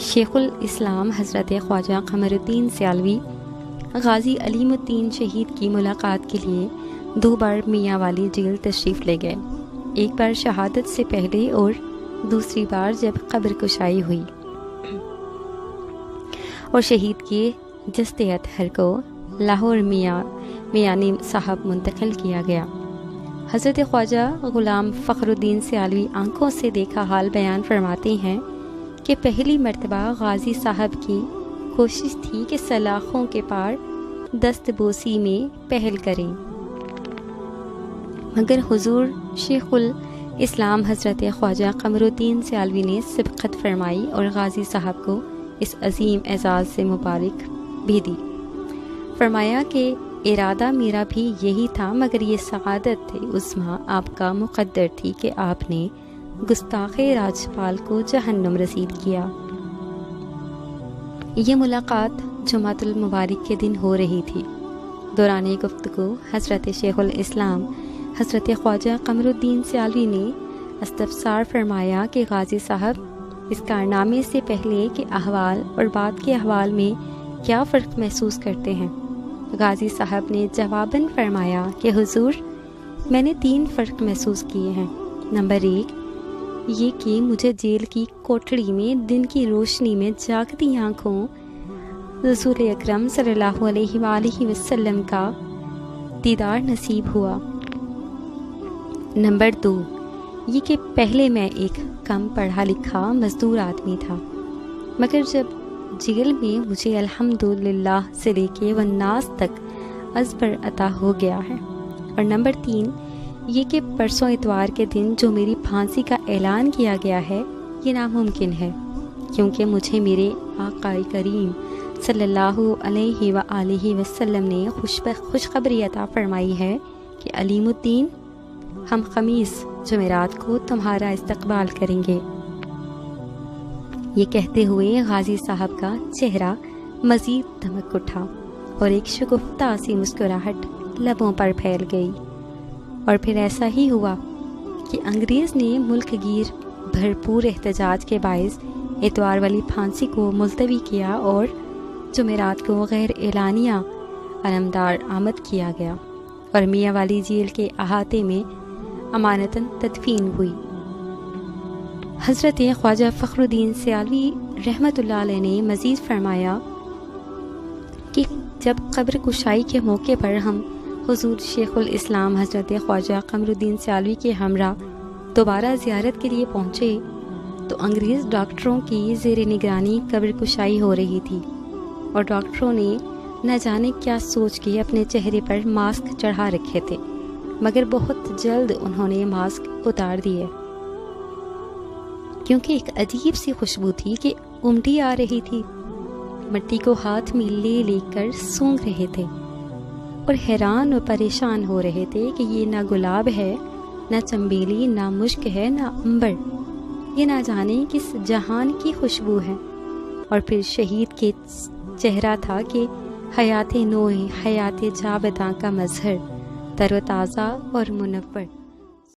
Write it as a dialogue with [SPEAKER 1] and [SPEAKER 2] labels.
[SPEAKER 1] شیخ الاسلام حضرت خواجہ قمر الدین سیالوی غازی علیم الدین شہید کی ملاقات کے لیے 2 بار میاں والی جیل تشریف لے گئے، ایک بار شہادت سے پہلے اور دوسری بار جب قبر کشائی ہوئی اور شہید کے جسد اطہر کو لاہور میانی صاحب منتقل کیا گیا۔ حضرت خواجہ غلام فخر الدین سیالوی آنکھوں سے دیکھا حال بیان فرماتے ہیں کہ پہلی مرتبہ غازی صاحب کی کوشش تھی کہ سلاخوں کے پار دست بوسی میں پہل کریں، مگر حضور شیخ الاسلام حضرت خواجہ قمر الدین سیالوی نے سبقت فرمائی اور غازی صاحب کو اس عظیم اعزاز سے مبارک بھی دی۔ فرمایا کہ ارادہ میرا بھی یہی تھا، مگر یہ سعادت عظمیٰ آپ کا مقدر تھی کہ آپ نے گستاخ راجپال کو جہنم رسید کیا۔ یہ ملاقات جمعۃ المبارک کے دن ہو رہی تھی۔ دوران گفتگو حضرت شیخ الاسلام حضرت خواجہ قمر الدین سیالوی نے استفسار فرمایا کہ غازی صاحب اس کارنامے سے پہلے کے احوال اور بعد کے احوال میں کیا فرق محسوس کرتے ہیں؟ غازی صاحب نے جواباً فرمایا کہ حضور، میں نے 3 فرق محسوس کیے ہیں۔ نمبر 1 یہ کہ مجھے جیل کی کوٹڑی میں دن کی روشنی میں جاگتی آنکھوں رسول اکرم صلی اللہ علیہ وآلہ وسلم کا دیدار نصیب ہوا۔ نمبر 2 یہ کہ پہلے میں ایک کم پڑھا لکھا مزدور آدمی تھا، مگر جب جیل میں مجھے الحمدللہ سے لے کے والناس تک ازبر عطا ہو گیا ہے۔ اور نمبر 3 یہ کہ پرسوں اتوار کے دن جو میری پھانسی کا اعلان کیا گیا ہے یہ ناممکن ہے، کیونکہ مجھے میرے آقا کریم صلی اللہ علیہ وآلہ وسلم نے خوشخبری عطا فرمائی ہے کہ علیم الدین ہم خمیس جمعرات کو تمہارا استقبال کریں گے۔ یہ کہتے ہوئے غازی صاحب کا چہرہ مزید دمک اٹھا اور ایک شگفتہ سی مسکراہٹ لبوں پر پھیل گئی۔ اور پھر ایسا ہی ہوا کہ انگریز نے ملک گیر بھرپور احتجاج کے باعث اتوار والی پھانسی کو ملتوی کیا اور جمعرات کو غیر اعلانیہ علمدار آمد کیا گیا اور میاں والی جیل کے احاطے میں امانتاً تدفین ہوئی۔ حضرت خواجہ فخر الدین سیالوی رحمۃ اللہ علیہ نے مزید فرمایا کہ جب قبر کشائی کے موقع پر ہم حضور شیخ الاسلام حضرت خواجہ قمر الدین سیالوی کے ہمراہ دوبارہ زیارت کے لیے پہنچے تو انگریز ڈاکٹروں کی زیر نگرانی قبر کشائی ہو رہی تھی، اور ڈاکٹروں نے نہ جانے کیا سوچ کے اپنے چہرے پر ماسک چڑھا رکھے تھے، مگر بہت جلد انہوں نے ماسک اتار دیے، کیونکہ ایک عجیب سی خوشبو تھی کہ امٹی آ رہی تھی۔ مٹی کو ہاتھ میں لے لے کر سونگھ رہے تھے اور حیران و پریشان ہو رہے تھے کہ یہ نہ گلاب ہے، نہ چنبیلی، نہ مشک ہے، نہ عنبر، یہ نہ جانے کس جہان کی خوشبو ہے۔ اور پھر شہید کے چہرہ تھا کہ حیات نو، حیات جاوداں کا مظہر، تر و تازہ اور منور۔